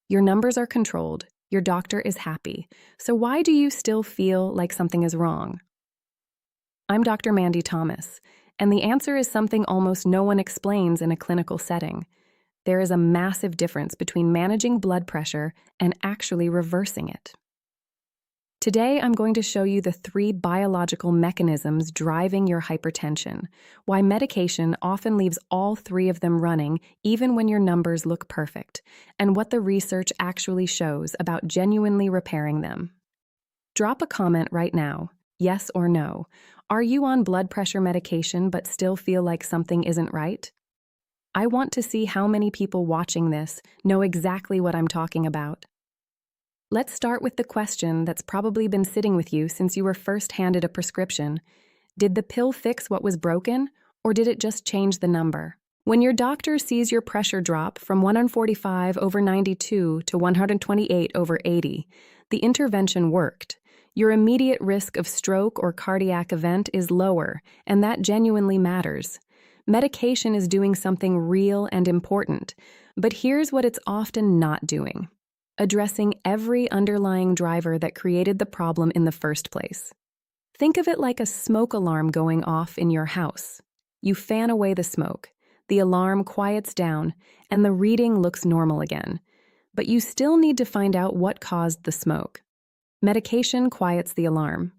Your numbers are controlled, your doctor is happy. So why do you still feel like something is wrong? I'm Dr. Mandy Thomas, and the answer is something almost no one explains in a clinical setting. There is a massive difference between managing blood pressure and actually reversing it. Today, I'm going to show you the 3 biological mechanisms driving your hypertension, why medication often leaves all 3 of them running even when your numbers look perfect, and what the research actually shows about genuinely repairing them. Drop a comment right now, yes or no. Are you on blood pressure medication but still feel like something isn't right? I want to see how many people watching this know exactly what I'm talking about. Let's start with the question that's probably been sitting with you since you were first handed a prescription. Did the pill fix what was broken, or did it just change the number? When your doctor sees your pressure drop from 145/92 to 128/80, the intervention worked. Your immediate risk of stroke or cardiac event is lower, and that genuinely matters. Medication is doing something real and important, but here's what it's often not doing: addressing every underlying driver that created the problem in the first place. Think of it like a smoke alarm going off in your house. You fan away the smoke, the alarm quiets down, and the reading looks normal again. But you still need to find out what caused the smoke. Medication quiets the alarm.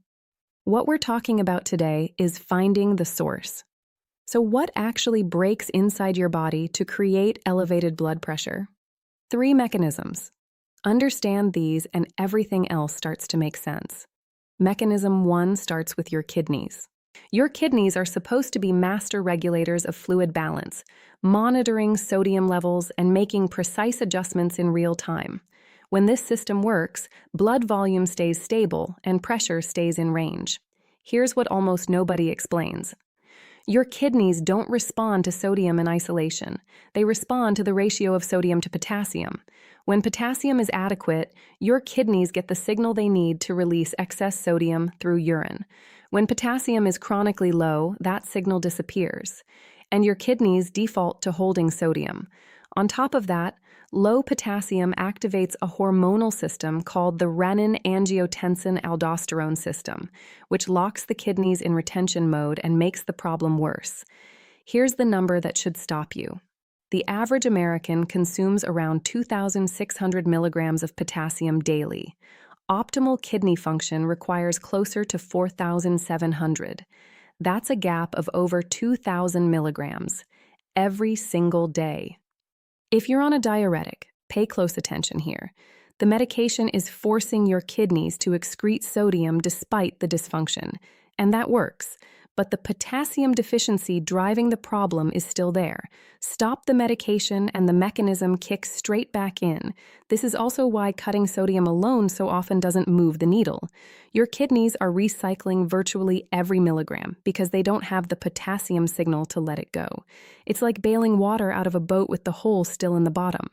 What we're talking about today is finding the source. So what actually breaks inside your body to create elevated blood pressure? 3 mechanisms. Understand these and everything else starts to make sense. Mechanism 1 starts with your kidneys. Your kidneys are supposed to be master regulators of fluid balance, monitoring sodium levels and making precise adjustments in real time. When this system works, blood volume stays stable and pressure stays in range. Here's what almost nobody explains. Your kidneys don't respond to sodium in isolation. They respond to the ratio of sodium to potassium. When potassium is adequate, your kidneys get the signal they need to release excess sodium through urine. When potassium is chronically low, that signal disappears, and your kidneys default to holding sodium. On top of that, low potassium activates a hormonal system called the renin-angiotensin-aldosterone system, which locks the kidneys in retention mode and makes the problem worse. Here's the number that should stop you. The average American consumes around 2,600 milligrams of potassium daily. Optimal kidney function requires closer to 4,700. That's a gap of over 2,000 milligrams every single day. If you're on a diuretic, pay close attention here. The medication is forcing your kidneys to excrete sodium despite the dysfunction, and that works. But the potassium deficiency driving the problem is still there. Stop the medication and the mechanism kicks straight back in. This is also why cutting sodium alone so often doesn't move the needle. Your kidneys are recycling virtually every milligram because they don't have the potassium signal to let it go. It's like bailing water out of a boat with the hole still in the bottom.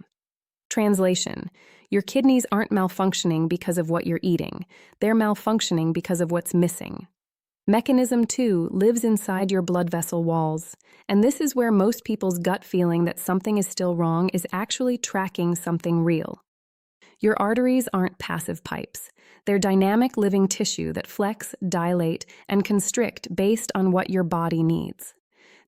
Translation: your kidneys aren't malfunctioning because of what you're eating. They're malfunctioning because of what's missing. Mechanism 2 lives inside your blood vessel walls, and this is where most people's gut feeling that something is still wrong is actually tracking something real. Your arteries aren't passive pipes. They're dynamic living tissue that flex, dilate, and constrict based on what your body needs.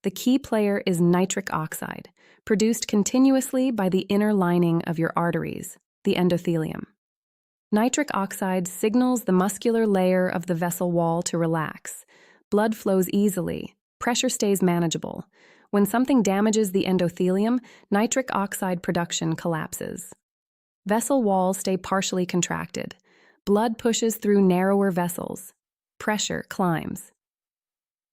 The key player is nitric oxide, produced continuously by the inner lining of your arteries, the endothelium. Nitric oxide signals the muscular layer of the vessel wall to relax. Blood flows easily. Pressure stays manageable. When something damages the endothelium, nitric oxide production collapses. Vessel walls stay partially contracted. Blood pushes through narrower vessels. Pressure climbs.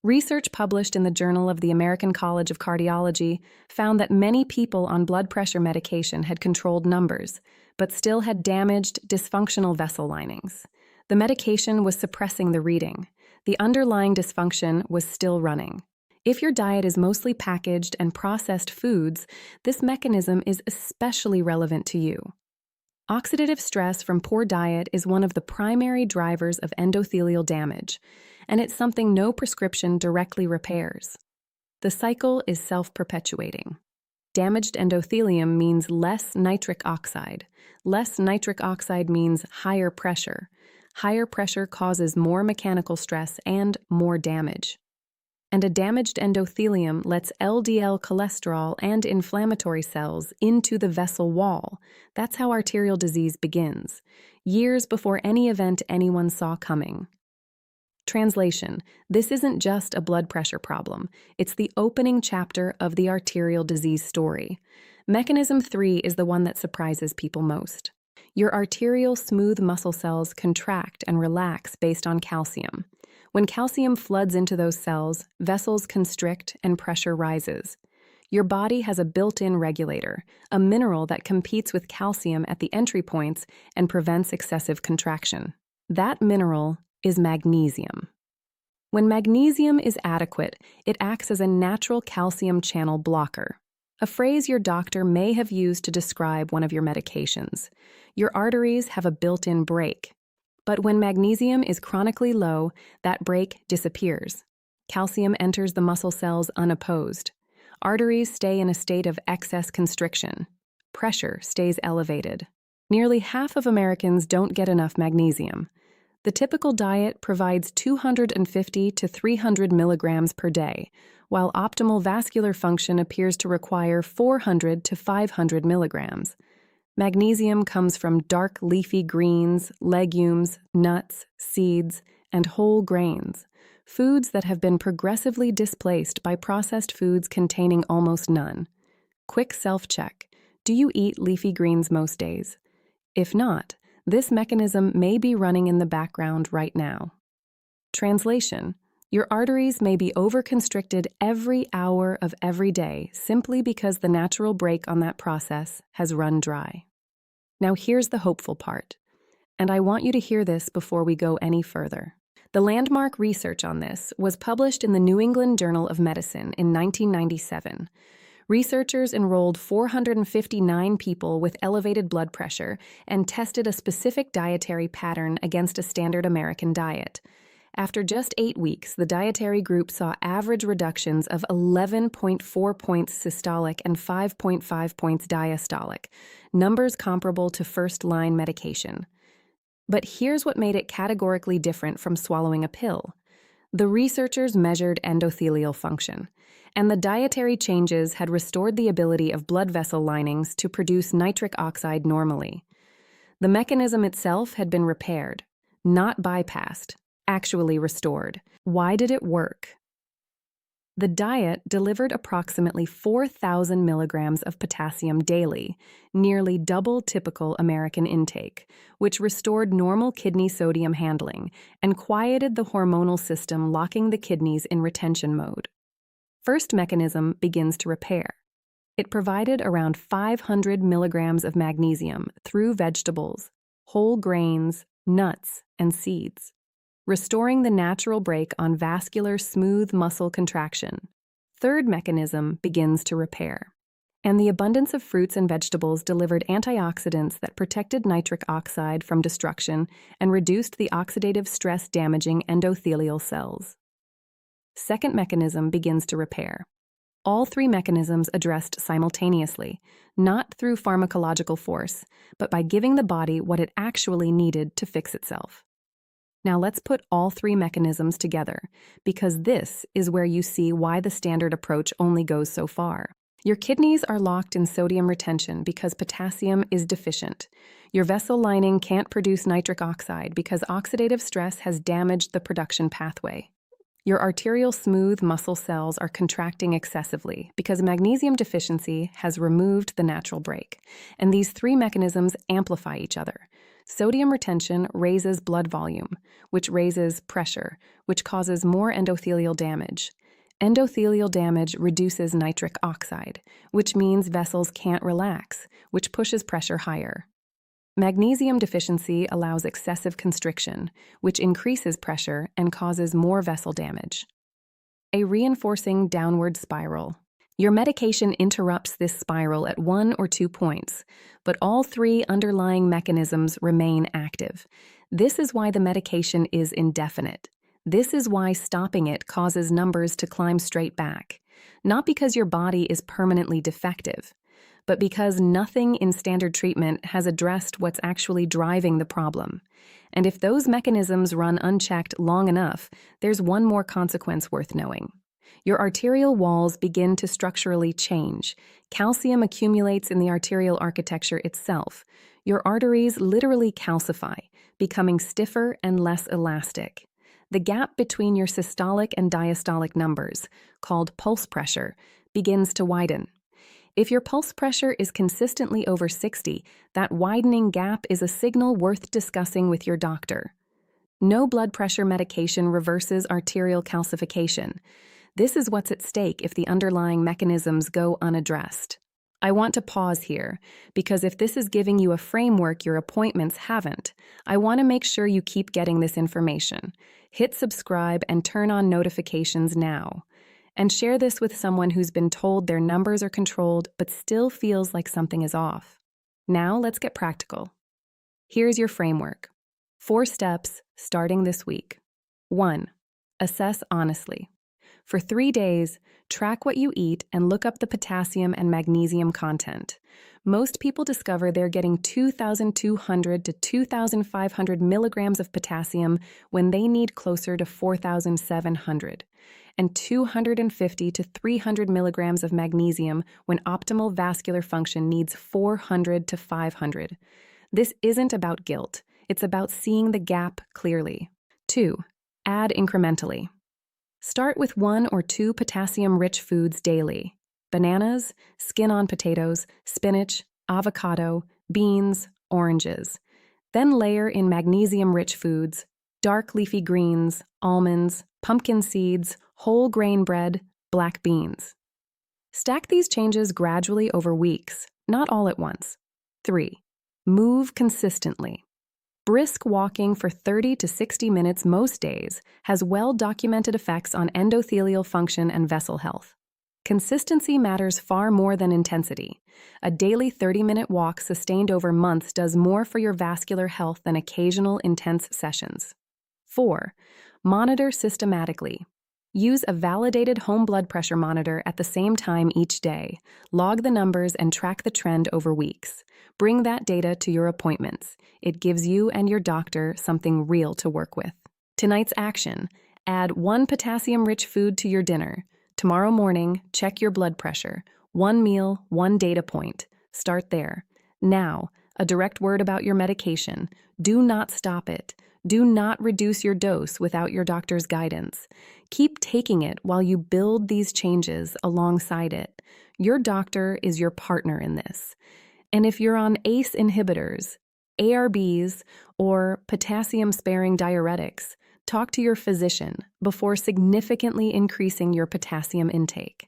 Research published in the Journal of the American College of Cardiology found that many people on blood pressure medication had controlled numbers, but still had damaged, dysfunctional vessel linings. The medication was suppressing the reading. The underlying dysfunction was still running. If your diet is mostly packaged and processed foods, this mechanism is especially relevant to you. Oxidative stress from poor diet is one of the primary drivers of endothelial damage, and it's something no prescription directly repairs. The cycle is self-perpetuating. Damaged endothelium means less nitric oxide. Less nitric oxide means higher pressure. Higher pressure causes more mechanical stress and more damage. And a damaged endothelium lets LDL cholesterol and inflammatory cells into the vessel wall. That's how arterial disease begins, years before any event anyone saw coming. Translation: this isn't just a blood pressure problem. It's the opening chapter of the arterial disease story. Mechanism 3 is the one that surprises people most. Your arterial smooth muscle cells contract and relax based on calcium. When calcium floods into those cells, vessels constrict and pressure rises. Your body has a built-in regulator, a mineral that competes with calcium at the entry points and prevents excessive contraction. That mineral is magnesium. When magnesium is adequate, it acts as a natural calcium channel blocker, a phrase your doctor may have used to describe one of your medications. Your arteries have a built-in brake. But when magnesium is chronically low, that brake disappears. Calcium enters the muscle cells unopposed. Arteries stay in a state of excess constriction. Pressure stays elevated. Nearly half of Americans don't get enough magnesium. The typical diet provides 250 to 300 milligrams per day, while optimal vascular function appears to require 400 to 500 milligrams. Magnesium comes from dark leafy greens, legumes, nuts, seeds, and whole grains, foods that have been progressively displaced by processed foods containing almost none. Quick self-check: do you eat leafy greens most days? If not, this mechanism may be running in the background right now. Translation: your arteries may be overconstricted every hour of every day simply because the natural brake on that process has run dry. Now here's the hopeful part, and I want you to hear this before we go any further. The landmark research on this was published in the New England Journal of Medicine in 1997. Researchers enrolled 459 people with elevated blood pressure and tested a specific dietary pattern against a standard American diet. After just 8 weeks, the dietary group saw average reductions of 11.4 points systolic and 5.5 points diastolic, numbers comparable to first-line medication. But here's what made it categorically different from swallowing a pill. The researchers measured endothelial function, and the dietary changes had restored the ability of blood vessel linings to produce nitric oxide normally. The mechanism itself had been repaired, not bypassed, actually restored. Why did it work? The diet delivered approximately 4,000 milligrams of potassium daily, nearly double typical American intake, which restored normal kidney sodium handling and quieted the hormonal system locking the kidneys in retention mode. First mechanism begins to repair. It provided around 500 milligrams of magnesium through vegetables, whole grains, nuts, and seeds, restoring the natural brake on vascular smooth muscle contraction. Third mechanism begins to repair. And the abundance of fruits and vegetables delivered antioxidants that protected nitric oxide from destruction and reduced the oxidative stress damaging endothelial cells. Second mechanism begins to repair. All three mechanisms addressed simultaneously, not through pharmacological force, but by giving the body what it actually needed to fix itself. Now let's put all three mechanisms together, because this is where you see why the standard approach only goes so far. Your kidneys are locked in sodium retention because potassium is deficient. Your vessel lining can't produce nitric oxide because oxidative stress has damaged the production pathway. Your arterial smooth muscle cells are contracting excessively because magnesium deficiency has removed the natural brake. And these three mechanisms amplify each other. Sodium retention raises blood volume, which raises pressure, which causes more endothelial damage. Endothelial damage reduces nitric oxide, which means vessels can't relax, which pushes pressure higher. Magnesium deficiency allows excessive constriction, which increases pressure and causes more vessel damage. A reinforcing downward spiral. Your medication interrupts this spiral at 1 or 2 points, but all three underlying mechanisms remain active. This is why the medication is indefinite. This is why stopping it causes numbers to climb straight back. not because your body is permanently defective, but because nothing in standard treatment has addressed what's actually driving the problem. And if those mechanisms run unchecked long enough, there's one more consequence worth knowing. Your arterial walls begin to structurally change. Calcium accumulates in the arterial architecture itself. Your arteries literally calcify, becoming stiffer and less elastic. The gap between your systolic and diastolic numbers, called pulse pressure, begins to widen. If your pulse pressure is consistently over 60, that widening gap is a signal worth discussing with your doctor. No blood pressure medication reverses arterial calcification. This is what's at stake if the underlying mechanisms go unaddressed. I want to pause here, because if this is giving you a framework your appointments haven't, I want to make sure you keep getting this information. Hit subscribe and turn on notifications now. And share this with someone who's been told their numbers are controlled but still feels like something is off. Now let's get practical. Here's your framework. 4 steps starting this week. 1. Assess honestly. For 3 days, track what you eat and look up the potassium and magnesium content. Most people discover they're getting 2,200 to 2,500 milligrams of potassium when they need closer to 4,700, and 250 to 300 milligrams of magnesium when optimal vascular function needs 400 to 500. This isn't about guilt. It's about seeing the gap clearly. 2. Add incrementally. Start with 1 or 2 potassium-rich foods daily. Bananas, skin-on potatoes, spinach, avocado, beans, oranges. Then layer in magnesium-rich foods, dark leafy greens, almonds, pumpkin seeds, whole grain bread, black beans. Stack these changes gradually over weeks, not all at once. 3. Move consistently. Brisk walking for 30 to 60 minutes most days has well-documented effects on endothelial function and vessel health. Consistency matters far more than intensity. A daily 30-minute walk sustained over months does more for your vascular health than occasional intense sessions. 4. Monitor systematically. Use a validated home blood pressure monitor at the same time each day. Log the numbers and track the trend over weeks. Bring that data to your appointments. It gives you and your doctor something real to work with. Tonight's action: add 1 potassium-rich food to your dinner. Tomorrow morning, check your blood pressure. 1 meal, 1 data point. Start there. Now, a direct word about your medication. Do not stop it. Do not reduce your dose without your doctor's guidance. Keep taking it while you build these changes alongside it. Your doctor is your partner in this. And if you're on ACE inhibitors, ARBs, or potassium-sparing diuretics, talk to your physician before significantly increasing your potassium intake.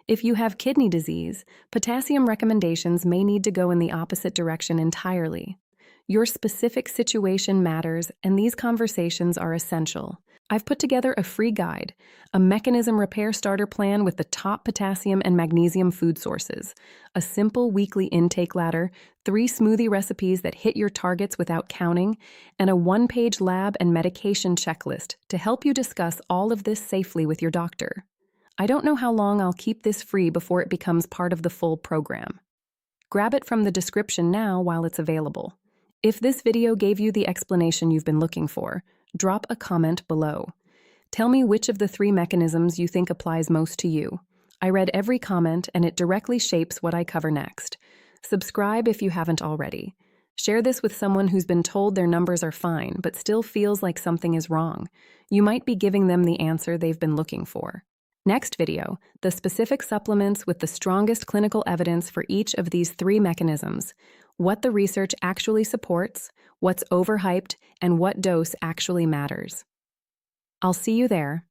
If you have kidney disease, potassium recommendations may need to go in the opposite direction entirely. Your specific situation matters, and these conversations are essential. I've put together a free guide, a mechanism repair starter plan with the top potassium and magnesium food sources, a simple weekly intake ladder, 3 smoothie recipes that hit your targets without counting, and a 1-page lab and medication checklist to help you discuss all of this safely with your doctor. I don't know how long I'll keep this free before it becomes part of the full program. Grab it from the description now while it's available. If this video gave you the explanation you've been looking for, drop a comment below. Tell me which of the 3 mechanisms you think applies most to you. I read every comment, and it directly shapes what I cover next. Subscribe if you haven't already. Share this with someone who's been told their numbers are fine but still feels like something is wrong. You might be giving them the answer they've been looking for. Next video, the specific supplements with the strongest clinical evidence for each of these 3 mechanisms, what the research actually supports, what's overhyped, and what dose actually matters. I'll see you there.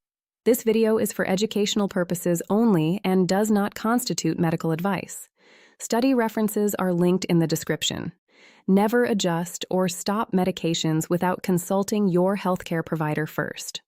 This video is for educational purposes only and does not constitute medical advice. Study references are linked in the description. Never adjust or stop medications without consulting your healthcare provider first.